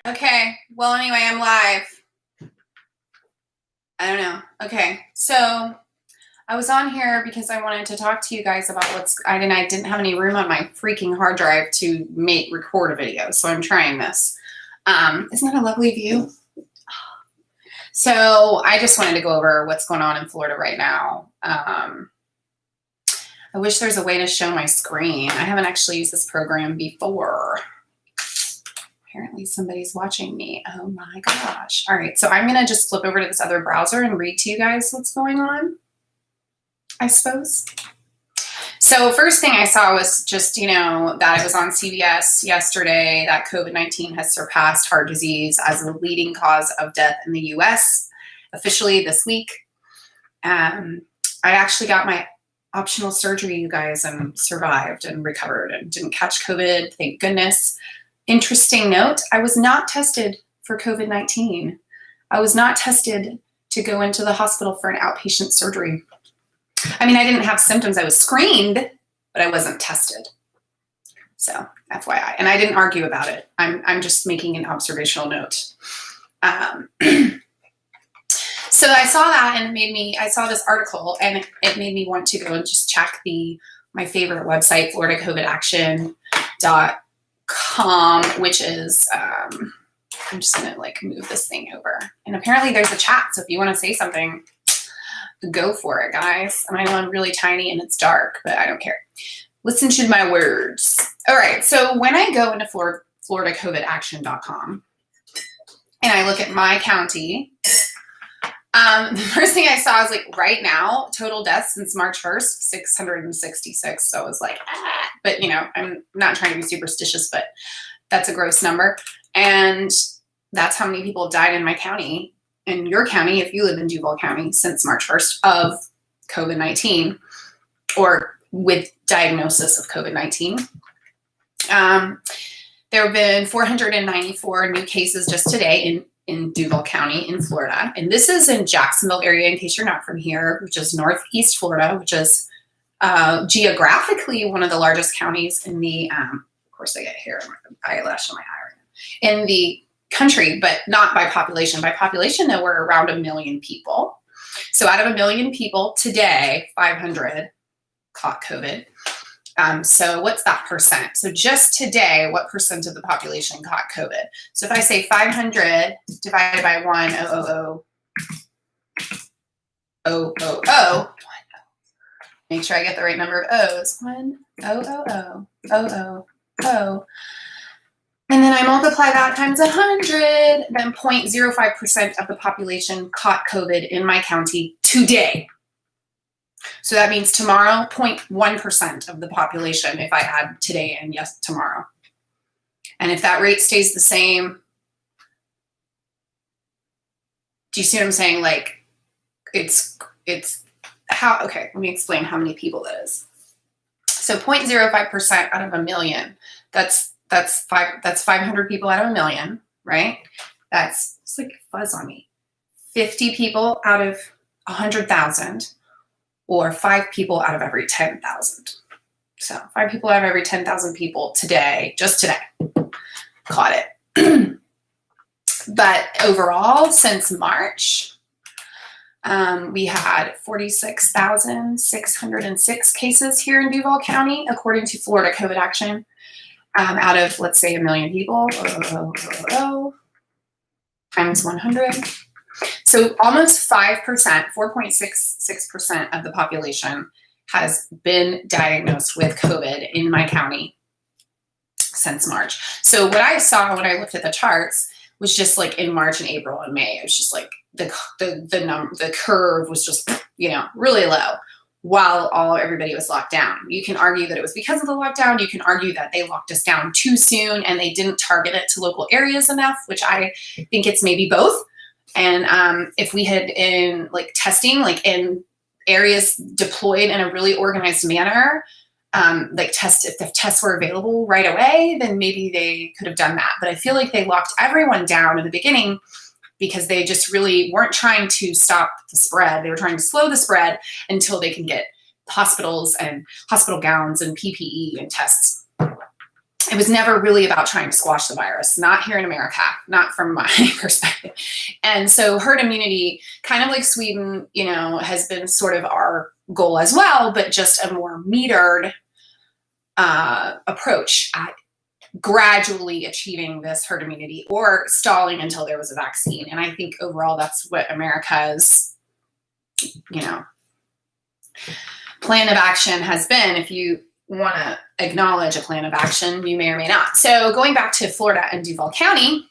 Okay, well, anyway, I'm live. I don't know. Okay, so I was on here because I wanted to talk to you guys about I didn't have any room on my freaking hard drive to record a video, so I'm trying this. Isn't that a lovely view? So I just wanted to go over what's going on in Florida right now. I wish there's a way to show my screen. I haven't actually used this program before. Apparently somebody's watching me. Oh my gosh. All right. So I'm going to just flip over to this other browser and read to you guys what's going on, I suppose. So first thing I saw was just, that it was on CBS yesterday that COVID-19 has surpassed heart disease as the leading cause of death in the US officially this week. I actually got my optional surgery, you guys, and survived and recovered and didn't catch COVID. Thank goodness. Interesting note, I was not tested for COVID-19. I was not tested to go into the hospital for an outpatient surgery. I mean, I didn't have symptoms. I was screened, but I wasn't tested. So FYI, and I didn't argue about it. I'm just making an observational note. So I saw that and I saw this article and it made me want to go and just check my favorite website, floridacovidaction.com, which is, I'm just going to move this thing over. And apparently there's a chat. So if you want to say something, go for it, guys. I know I'm really tiny and it's dark, but I don't care. Listen to my words. All right. So when I go into floridacovidaction.com and I look at my county, the first thing I saw is right now, total deaths since March 1st, 666. So I was but I'm not trying to be superstitious, but that's a gross number. And that's how many people have died in my county, in your county, if you live in Duval County, since March 1st of COVID-19 or with diagnosis of COVID-19. There have been 494 new cases just today in Duval County in Florida. And this is in Jacksonville area, in case you're not from here, which is Northeast Florida, which is geographically one of the largest counties in the, of course I get hair on my eyelash on my eye right now, in the country, but not by population. By population, though, we're around 1 million people. So out of 1 million people today, 500 caught COVID. So what's that percent? So just today, what percent of the population caught COVID? So if I say 500 divided by 1,000,000, make sure I get the right number of O's. 1,000,000,000. And then I multiply that times 100, then 0.05% of the population caught COVID in my county today. So that means tomorrow, 0.1% of the population if I add today and yes, tomorrow. And if that rate stays the same, do you see what I'm saying? It's how, okay, let me explain how many people that is. So 0.05% out of 1 million, that's 500 people out of 1 million, right? It's like fuzz on me. 50 people out of 100,000. Or 5 people out of every 10,000. So 5 people out of every 10,000 people today, just today, caught it. But overall, since March, we had 46,606 cases here in Duval County, according to Florida COVID Action, out of, let's say, 1 million people, times 100. So almost 5%, 4.66% of the population has been diagnosed with COVID in my county since March. So what I saw when I looked at the charts was just in March and April and May, it was just the curve was just, really low while everybody was locked down. You can argue that it was because of the lockdown. You can argue that they locked us down too soon and they didn't target it to local areas enough, which I think it's maybe both. And if we had in testing, in areas deployed in a really organized manner, if the tests were available right away, then maybe they could have done that. But I feel like they locked everyone down in the beginning because they just really weren't trying to stop the spread. They were trying to slow the spread until they can get hospitals and hospital gowns and PPE and tests. it was never really about trying to squash the virus, not here in America, not from my perspective. And so herd immunity, kind of like Sweden, you know, has been sort of our goal as well, but just a more metered approach at gradually achieving this herd immunity or stalling until there was a vaccine. And I think overall that's what America's, you know, plan of action has been. If you want to acknowledge a plan of action, you may or may not. So going back to Florida and Duval County,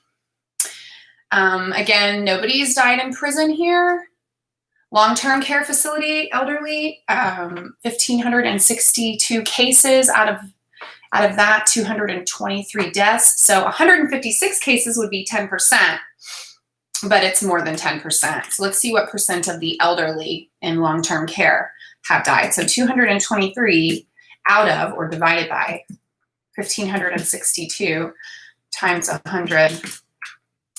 again, nobody's died in prison here. Long-term care facility, elderly, 1,562 cases out of that, 223 deaths. So 156 cases would be 10%, but it's more than 10%. So let's see what percent of the elderly in long-term care have died. So 223 out of or divided by 1,562 times 100.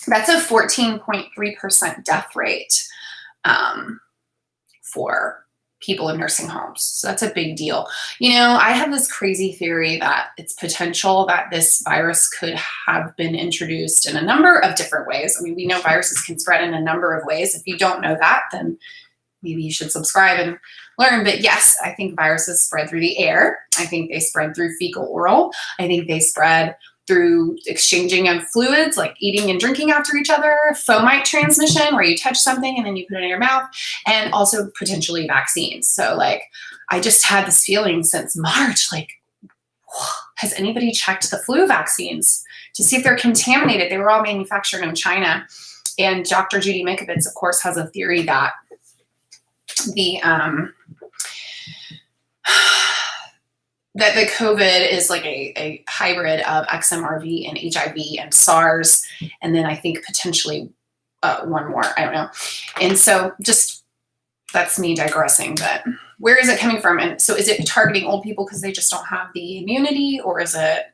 That's a 14.3% death rate for people in nursing homes. So that's a big deal. You know, I have this crazy theory that it's potential that this virus could have been introduced in a number of different ways. I mean, we know viruses can spread in a number of ways. If you don't know that, then maybe you should subscribe and learn. But yes, I think viruses spread through the air. I think they spread through fecal oral. I think they spread through exchanging of fluids, like eating and drinking after each other, fomite transmission, where you touch something and then you put it in your mouth, and also potentially vaccines. So like, I just had this feeling since March, like, has anybody checked the flu vaccines to see if they're contaminated? They were all manufactured in China. And Dr. Judy Mikovits, of course, has a theory that the COVID is like a hybrid of XMRV and HIV and SARS, and then I think potentially one more, I don't know. And so just, that's me digressing, but where is it coming from? And so is it targeting old people because they just don't have the immunity, or is it,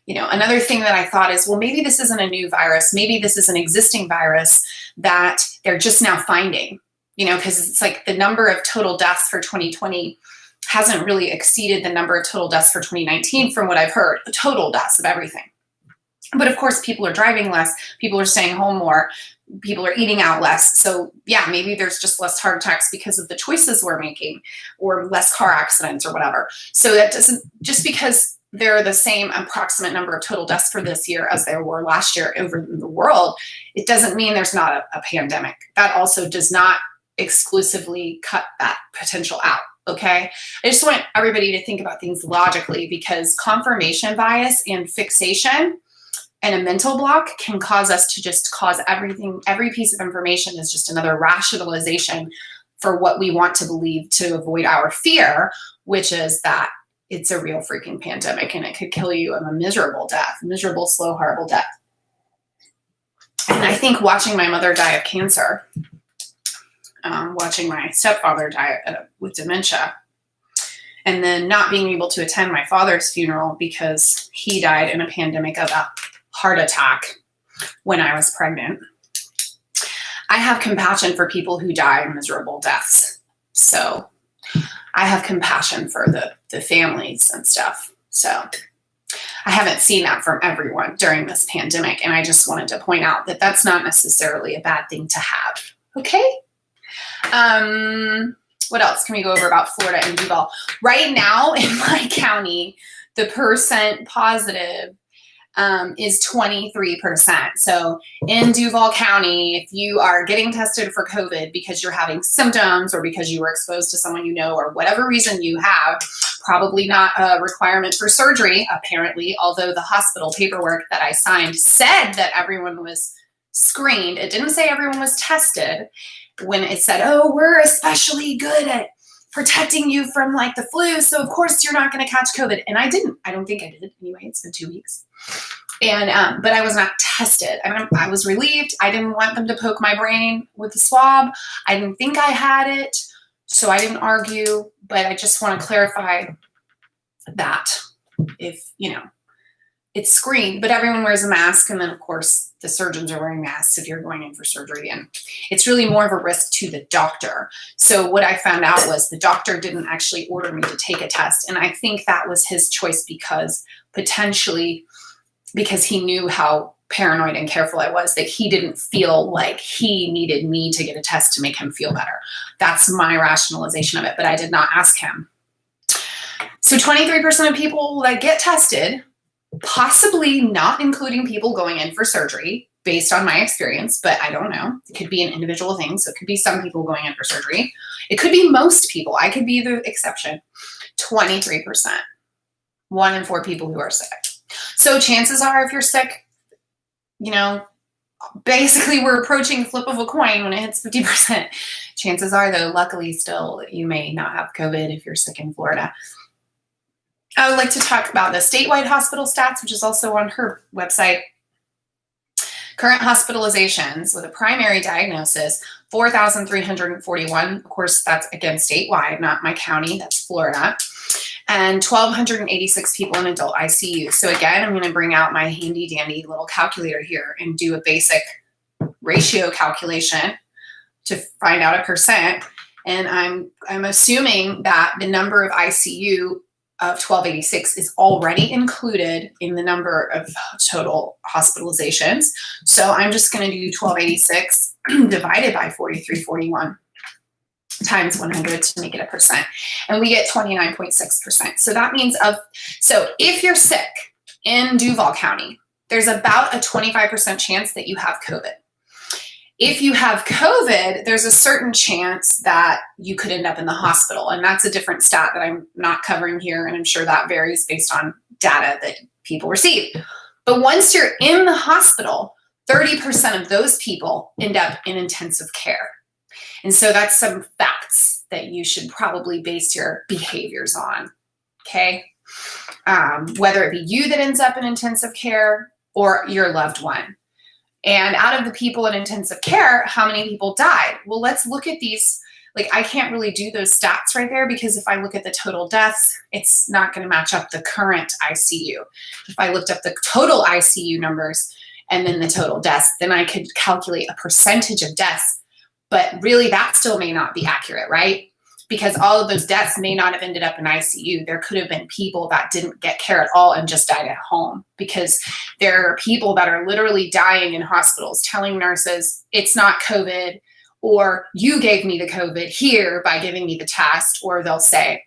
you know, another thing that I thought is, well, maybe this isn't a new virus. Maybe this is an existing virus that they're just now finding, you know, because it's like the number of total deaths for 2020 hasn't really exceeded the number of total deaths for 2019 from what I've heard, total deaths of everything. But of course, people are driving less, people are staying home more, people are eating out less. So yeah, maybe there's just less heart attacks because of the choices we're making, or less car accidents or whatever. So that doesn't, just because there are the same approximate number of total deaths for this year as there were last year over the world, it doesn't mean there's not a pandemic. That also does not exclusively cut that potential out. Okay. I just want everybody to think about things logically, because confirmation bias and fixation and a mental block can cause us to just cause everything. Every piece of information is just another rationalization for what we want to believe to avoid our fear, which is that it's a real freaking pandemic and it could kill you a miserable death, miserable, slow, horrible death. And I think watching my mother die of cancer, watching my stepfather die with dementia, and then not being able to attend my father's funeral because he died in a pandemic of a heart attack when I was pregnant. I have compassion for people who die miserable deaths. So I have compassion for the families and stuff. So I haven't seen that from everyone during this pandemic. And I just wanted to point out that that's not necessarily a bad thing to have. Okay. What else can we go over about Florida and Duval? Right now in my county, the percent positive is 23%. So in Duval County, if you are getting tested for COVID because you're having symptoms or because you were exposed to someone you know, or whatever reason you have, probably not a requirement for surgery, apparently, although the hospital paperwork that I signed said that everyone was screened. It didn't say everyone was tested. When it said, oh, we're especially good at protecting you from like the flu, so of course you're not going to catch COVID. And I didn't. I don't think I did. Anyway, it's been 2 weeks. And but I was not tested. I was relieved. I didn't want them to poke my brain with the swab. I didn't think I had it, so I didn't argue. But I just want to clarify that if, you know, it's screened, but everyone wears a mask. And then of course the surgeons are wearing masks if you're going in for surgery, and it's really more of a risk to the doctor. So what I found out was the doctor didn't actually order me to take a test. And I think that was his choice because potentially because he knew how paranoid and careful I was, that he didn't feel like he needed me to get a test to make him feel better. That's my rationalization of it, but I did not ask him. So 23% of people that get tested, possibly not including people going in for surgery, based on my experience, but I don't know. It could be an individual thing. So it could be some people going in for surgery. It could be most people. I could be the exception. 23%. 1 in 4 people who are sick. So chances are, if you're sick, you know, basically we're approaching the flip of a coin when it hits 50%. Chances are, though, luckily still, you may not have COVID if you're sick in Florida. I would like to talk about the statewide hospital stats, which is also on her website. Current hospitalizations with a primary diagnosis, 4,341. Of course, that's again statewide, not my county, that's Florida. And 1,286 people in adult ICU. So again, I'm going to bring out my handy dandy little calculator here and do a basic ratio calculation to find out a percent. And I'm assuming that the number of ICU of 1286 is already included in the number of total hospitalizations. So I'm just going to do 1286 divided by 4341 times 100 to make it a percent. And we get 29.6%. So that means so if you're sick in Duval County, there's about a 25% chance that you have COVID. If you have COVID, there's a certain chance that you could end up in the hospital. And that's a different stat that I'm not covering here. And I'm sure that varies based on data that people receive. But once you're in the hospital, 30% of those people end up in intensive care. And so that's some facts that you should probably base your behaviors on, okay? Whether it be you that ends up in intensive care or your loved one. And out of the people in intensive care, how many people died? Well, let's look at these. Like, I can't really do those stats right there because if I look at the total deaths, it's not going to match up the current ICU. If I looked up the total ICU numbers and then the total deaths, then I could calculate a percentage of deaths. But really, that still may not be accurate, right? Because all of those deaths may not have ended up in ICU. There could have been people that didn't get care at all and just died at home, because there are people that are literally dying in hospitals telling nurses it's not COVID, or you gave me the COVID here by giving me the test, or they'll say,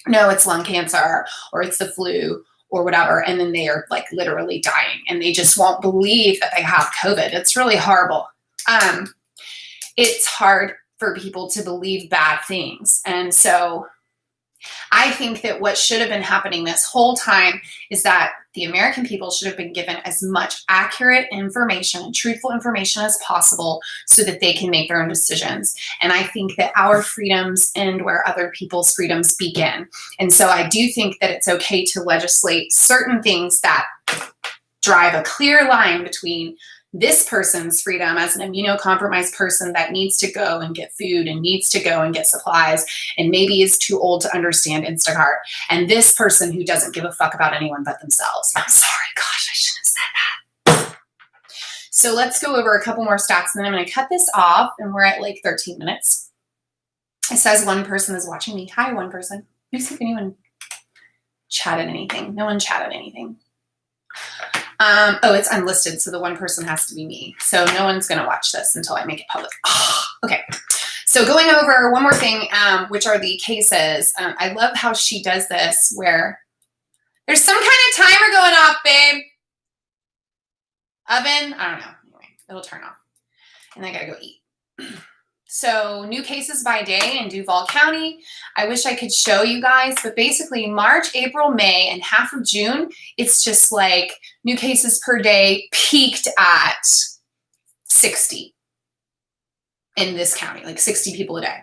no, it's lung cancer or it's the flu or whatever. And then they are like literally dying and they just won't believe that they have COVID. It's really horrible. It's hard for people to believe bad things. And so I think that what should have been happening this whole time is that the American people should have been given as much accurate information and truthful information as possible so that they can make their own decisions. And I think that our freedoms end where other people's freedoms begin. And so I do think that it's okay to legislate certain things that drive a clear line between this person's freedom as an immunocompromised person that needs to go and get food and needs to go and get supplies and maybe is too old to understand Instacart, and this person who doesn't give a fuck about anyone but themselves. I'm sorry, gosh, I shouldn't have said that. So let's go over a couple more stats and then I'm going to cut this off, and we're at like 13 minutes. It says one person is watching me. Hi, one person. Let me see if anyone chatted anything. No one chatted anything. Oh, it's unlisted, so the one person has to be me. So no one's going to watch this until I make it public. Oh, okay. So going over one more thing, which are the cases. I love how she does this where there's some kind of timer going off, babe. Oven? I don't know. Anyway, it'll turn off. And I got to go eat. So new cases by day in Duval County. I wish I could show you guys, but basically March, April, May, and half of June, it's just like new cases per day peaked at 60 in this county, like 60 people a day.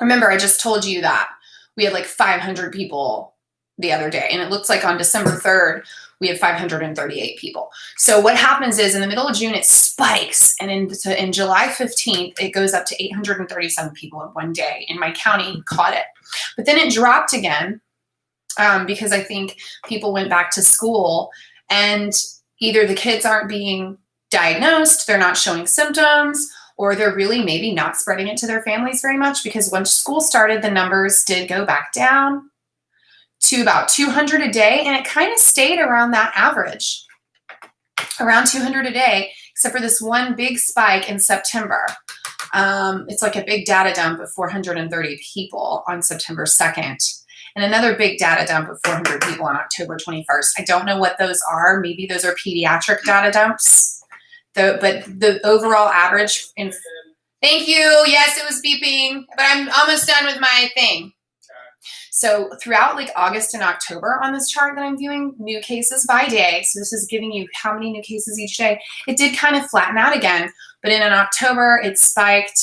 Remember, I just told you that we had like 500 people the other day, and it looks like on December 3rd, we have 538 people. So what happens is in the middle of June, it spikes. And in July 15th, it goes up to 837 people in one day. And my county caught it. But then it dropped again because I think people went back to school and either the kids aren't being diagnosed, they're not showing symptoms, or they're really maybe not spreading it to their families very much, because once school started, the numbers did go back down. to about 200 a day, and it kind of stayed around that average, around 200 a day, except for this one big spike in September. It's like a big data dump of 430 people on September 2nd, and another big data dump of 400 people on October 21st. I don't know what those are. Maybe those are pediatric data dumps, but the overall average in... Thank you. Yes, it was beeping, but I'm almost done with my thing. So throughout like August and October on this chart that I'm viewing, new cases by day, so this is giving you how many new cases each day, it did kind of flatten out again, but in October it spiked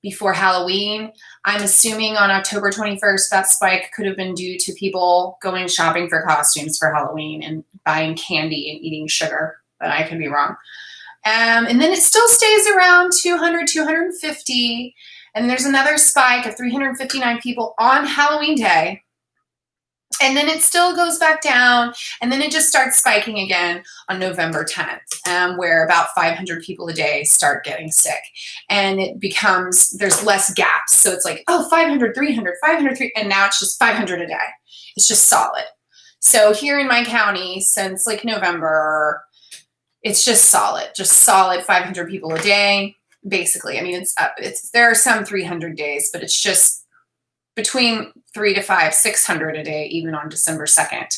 before Halloween. I'm assuming on October 21st that spike could have been due to people going shopping for costumes for Halloween and buying candy and eating sugar, but I could be wrong. And then it still stays around 200, 250. And there's another spike of 359 people on Halloween day. And then it still goes back down. And then it just starts spiking again on November 10th, where about 500 people a day start getting sick. And it becomes, there's less gaps. So it's like, oh, 500, 300, 500, 300. And now it's just 500 a day. It's just solid. So here in my county, since like November, it's just solid 500 people a day. Basically, I mean, there are some 300 days, but it's just between 300 to 500, 600 a day, even on December 2nd.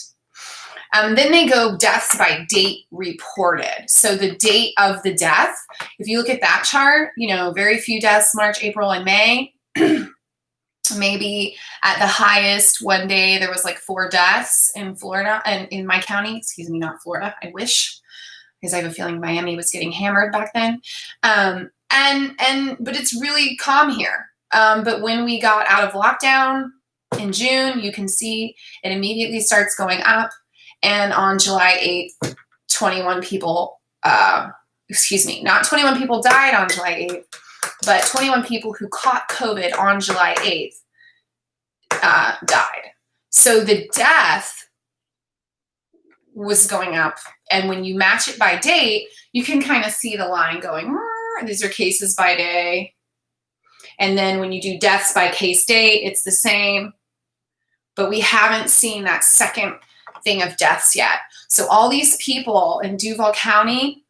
Then they go deaths by date reported. So the date of the death, if you look at that chart, you know, very few deaths, March, April, and May. Maybe at the highest one day, there was like 4 deaths in Florida and in my county, excuse me, not Florida. I wish, because I have a feeling Miami was getting hammered back then. But it's really calm here. But when we got out of lockdown in June, you can see it immediately starts going up. And on July 8th, 21 people, not 21 people died on July 8th, but 21 people who caught COVID on July 8th died. So the death was going up. And when you match it by date, you can kind of see the line going, these are cases by day. And then when you do deaths by case date, it's the same. But we haven't seen that second thing of deaths yet. So all these people in Duval County,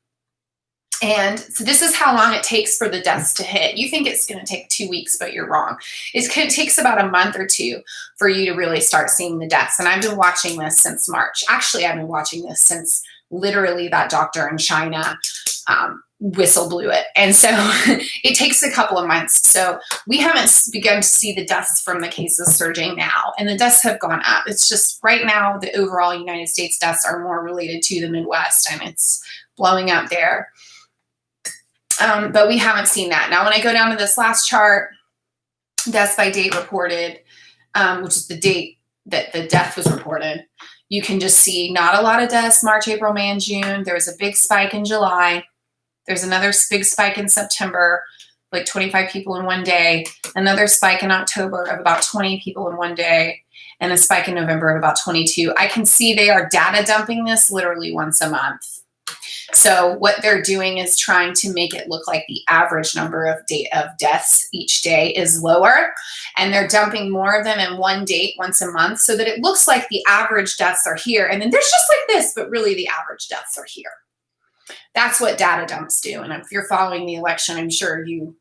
and so this is how long it takes for the deaths to hit. You think it's going to take 2 weeks, but you're wrong. It takes about a month or 2 for you to really start seeing the deaths. And I've been watching this since March. Actually, I've been watching this since literally that doctor in China whistle blew it. And so it takes a couple of months. So we haven't begun to see the deaths from the cases surging now. And the deaths have gone up. It's just right now, the overall United States deaths are more related to the Midwest, and it's blowing up there. But we haven't seen that. Now, when I go down to this last chart, deaths by date reported, which is the date that the death was reported, you can just see not a lot of deaths, March, April, May, and June. There was a big spike in July. There's another big spike in September, like 25 people in one day. Another spike in October of about 20 people in one day. And a spike in November of about 22. I can see they are data dumping this literally once a month. So what they're doing is trying to make it look like the average number of deaths each day is lower. And they're dumping more of them in one date once a month so that it looks like the average deaths are here. And then there's just like this, but really the average deaths are here. That's what data dumps do. And if you're following the election, I'm sure you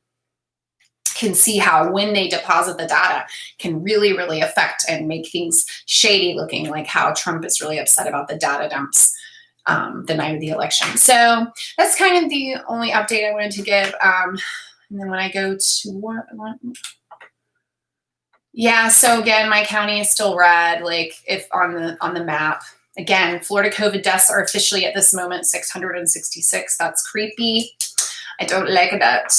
can see how when they deposit the data can really, really affect and make things shady looking, like how Trump is really upset about the data dumps the night of the election. So that's kind of the only update I wanted to give. And then when I go to what? Yeah, so again, my county is still red, like if on the map. Again, Florida COVID deaths are officially at this moment 666. That's creepy. I don't like that.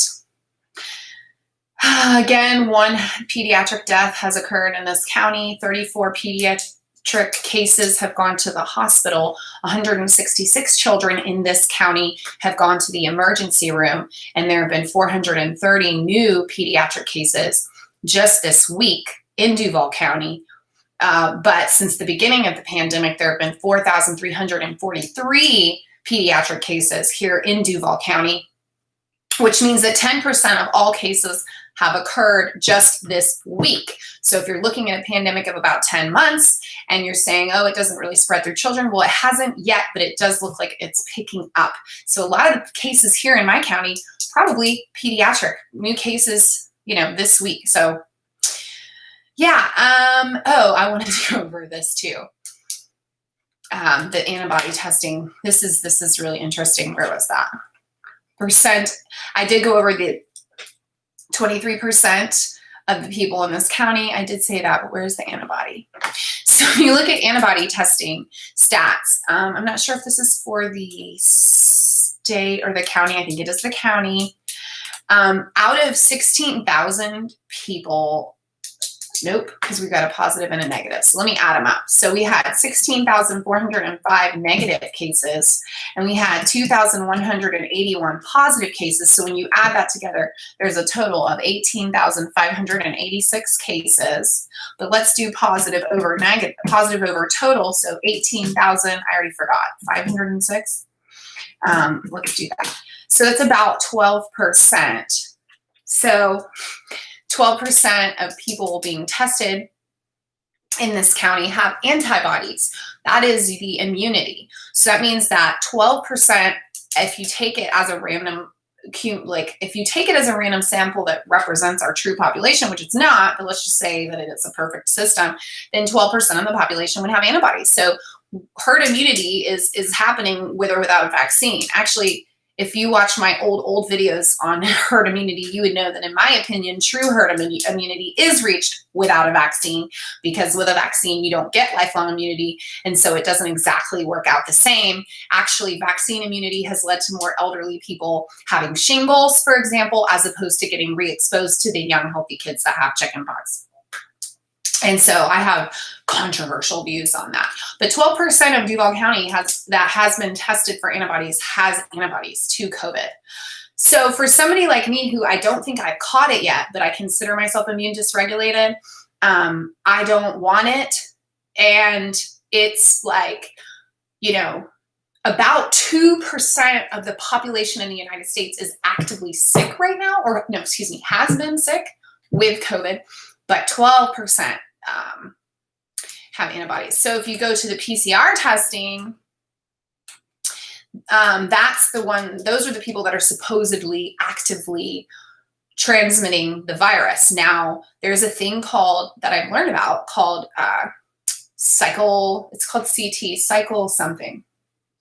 Again, one pediatric death has occurred in this county. 34 pediatric cases have gone to the hospital. 166 children in this county have gone to the emergency room. And there have been 430 new pediatric cases just this week in Duval County. But since the beginning of the pandemic, there have been 4,343 pediatric cases here in Duval County, which means that 10% of all cases have occurred just this week. So if you're looking at a pandemic of about 10 months and you're saying, oh, it doesn't really spread through children, well, it hasn't yet, but it does look like it's picking up. So a lot of the cases here in my county, probably pediatric, new cases, this week. So yeah. I wanted to go over this too. The antibody testing. This is really interesting. Where was that? Percent. I did go over the 23% of the people in this county. I did say that, but where's the antibody? So if you look at antibody testing stats, I'm not sure if this is for the state or the county. I think it is the county. Out of 16,000 people, nope, because we've got a positive and a negative. So let me add them up. So we had 16,405 negative cases, and we had 2,181 positive cases. So when you add that together, there's a total of 18,586 cases. But let's do positive over total. So 18,000, I already forgot, 506. Let's do that. So that's about 12%. So 12% of people being tested in this county have antibodies. That is the immunity. So that means that 12%, if you take it as a random, if you take it as a random sample that represents our true population, which it's not, but let's just say that it's a perfect system, then 12% of the population would have antibodies. So herd immunity is happening with or without a vaccine. Actually, if you watch my old videos on herd immunity, you would know that, in my opinion, true herd immunity is reached without a vaccine, because with a vaccine, you don't get lifelong immunity. And so it doesn't exactly work out the same. Actually, vaccine immunity has led to more elderly people having shingles, for example, as opposed to getting re-exposed to the young, healthy kids that have chickenpox. And so I have controversial views on that. But 12% of Duval County has been tested for antibodies has antibodies to COVID. So for somebody like me, who I don't think I've caught it yet, but I consider myself immune dysregulated, I don't want it. And it's like, about 2% of the population in the United States is actively sick right now, has been sick with COVID, but 12% have antibodies. So if you go to the PCR testing, that's the one, those are the people that are supposedly actively transmitting the virus. Now, there's a thing that I've learned about called it's called CT, cycle something.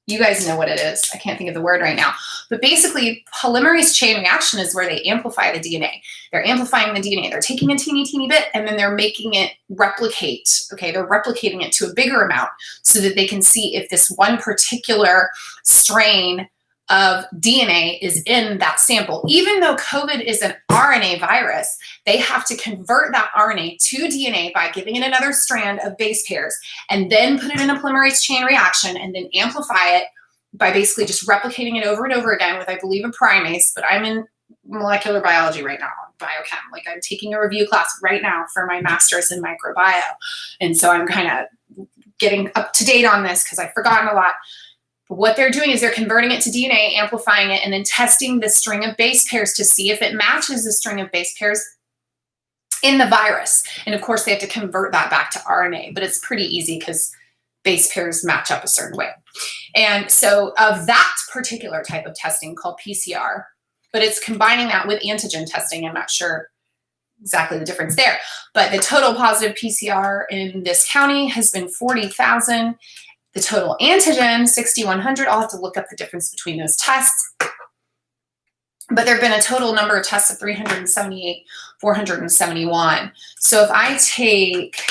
You guys know what it is. I can't think of the word right now. But basically, polymerase chain reaction is where they amplify the DNA. They're amplifying the DNA. They're taking a teeny bit, and then they're making it replicate. Okay, they're replicating it to a bigger amount so that they can see if this one particular strain of DNA is in that sample. Even though COVID is an RNA virus, they have to convert that RNA to DNA by giving it another strand of base pairs, and then put it in a polymerase chain reaction, and then amplify it by basically just replicating it over and over again with, I believe, a primase. But I'm in molecular biology right now, biochem. Like, I'm taking a review class right now for my master's in microbiome. And so I'm kind of getting up to date on this because I've forgotten a lot. But what they're doing is they're converting it to DNA, amplifying it, and then testing the string of base pairs to see if it matches the string of base pairs in the virus. And of course, they have to convert that back to RNA, but it's pretty easy because base pairs match up a certain way. And so of that particular type of testing called PCR, but it's combining that with antigen testing. I'm not sure exactly the difference there, but the total positive PCR in this county has been 40,000. The total antigen, 6,100. I'll have to look up the difference between those tests. But there have been a total number of tests of 378,471. So if I take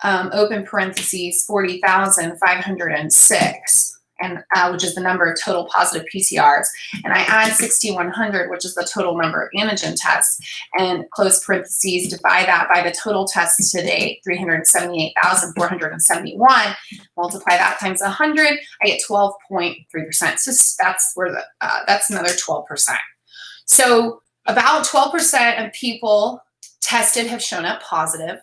open parentheses 40,506, and which is the number of total positive PCRs, and I add 6,100, which is the total number of antigen tests, and close parentheses, divide that by the total tests to date, 378,471, multiply that times 100, I get 12.3%. So that's where that's another 12%. So about 12% of people tested have shown up positive,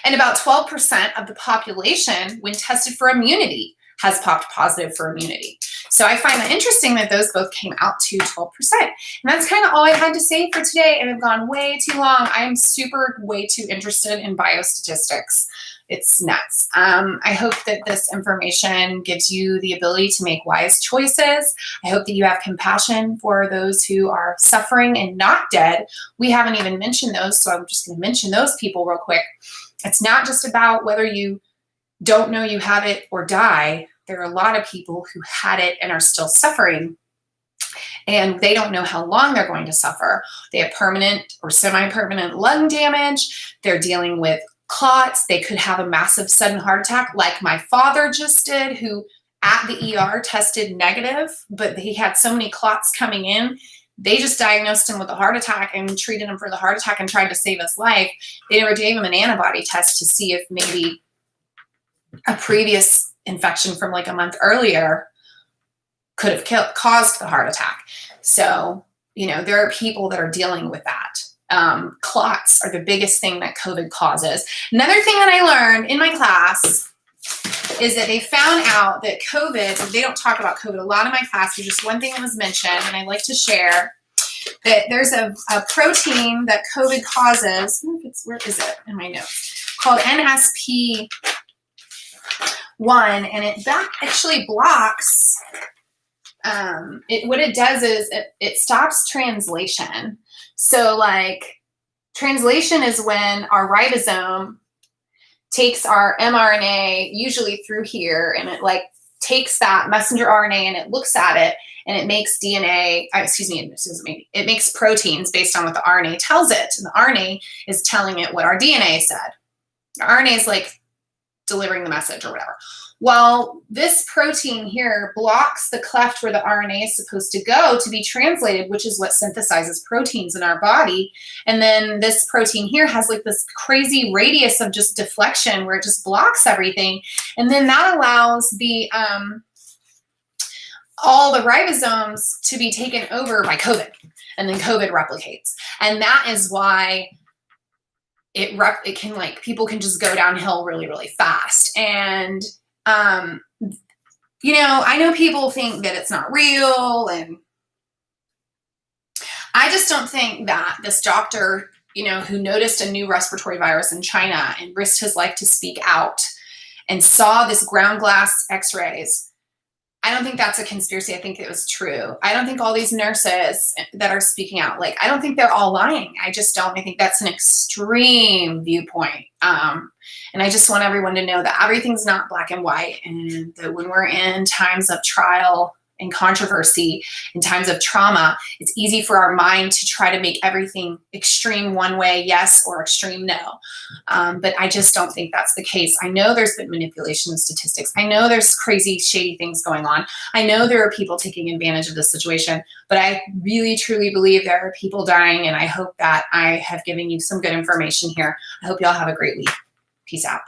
and about 12% of the population, when tested for immunity, has popped positive for immunity. So I find that interesting that those both came out to 12%. And that's kind of all I had to say for today. And I've gone way too long. I am way too interested in biostatistics. It's nuts. I hope that this information gives you the ability to make wise choices. I hope that you have compassion for those who are suffering and not dead. We haven't even mentioned those, so I'm just going to mention those people real quick. It's not just about whether you don't know you have it or die. There are a lot of people who had it and are still suffering, and they don't know how long they're going to suffer. They have permanent or semi-permanent lung damage. They're dealing with clots. They could have a massive sudden heart attack like my father just did, who at the ER tested negative, but he had so many clots coming in. They just diagnosed him with a heart attack and treated him for the heart attack and tried to save his life. They never gave him an antibody test to see if maybe a previous infection from like a month earlier could have caused the heart attack. So, you know, there are people that are dealing with that. Clots are the biggest thing that COVID causes. Another thing that I learned in my class is that they found out that COVID, they don't talk about COVID a lot in my class, there's just one thing that was mentioned, and I'd like to share that there's a protein that COVID causes. Where is it in my notes? Called NSP1, and it actually blocks, what it does is it stops translation. So like translation is when our ribosome takes our mRNA usually through here, and it like takes that messenger RNA and it looks at it and it makes DNA, it makes proteins based on what the RNA tells it. And the RNA is telling it what our DNA said. The RNA is like delivering the message or whatever. Well, this protein here blocks the cleft where the RNA is supposed to go to be translated, which is what synthesizes proteins in our body. And then this protein here has like this crazy radius of just deflection where it just blocks everything. And then that allows the all the ribosomes to be taken over by COVID, and then COVID replicates. And that is why it can, like, people can just go downhill really, really fast. And you know, I know people think that it's not real, and I just don't think that this doctor, you know, who noticed a new respiratory virus in China and risked his life to speak out and saw this ground glass x-rays, I don't think that's a conspiracy. I think it was true. I don't think all these nurses that are speaking out, like, I don't think they're all lying. I just don't. I think that's an extreme viewpoint. And I just want everyone to know that everything's not black and white, and that when we're in times of trial and controversy, in times of trauma, it's easy for our mind to try to make everything extreme one way, yes, or extreme no. But I just don't think that's the case. I know there's been manipulation of statistics. I know there's crazy, shady things going on. I know there are people taking advantage of this situation, but I really, truly believe there are people dying, and I hope that I have given you some good information here. I hope y'all have a great week. Peace out.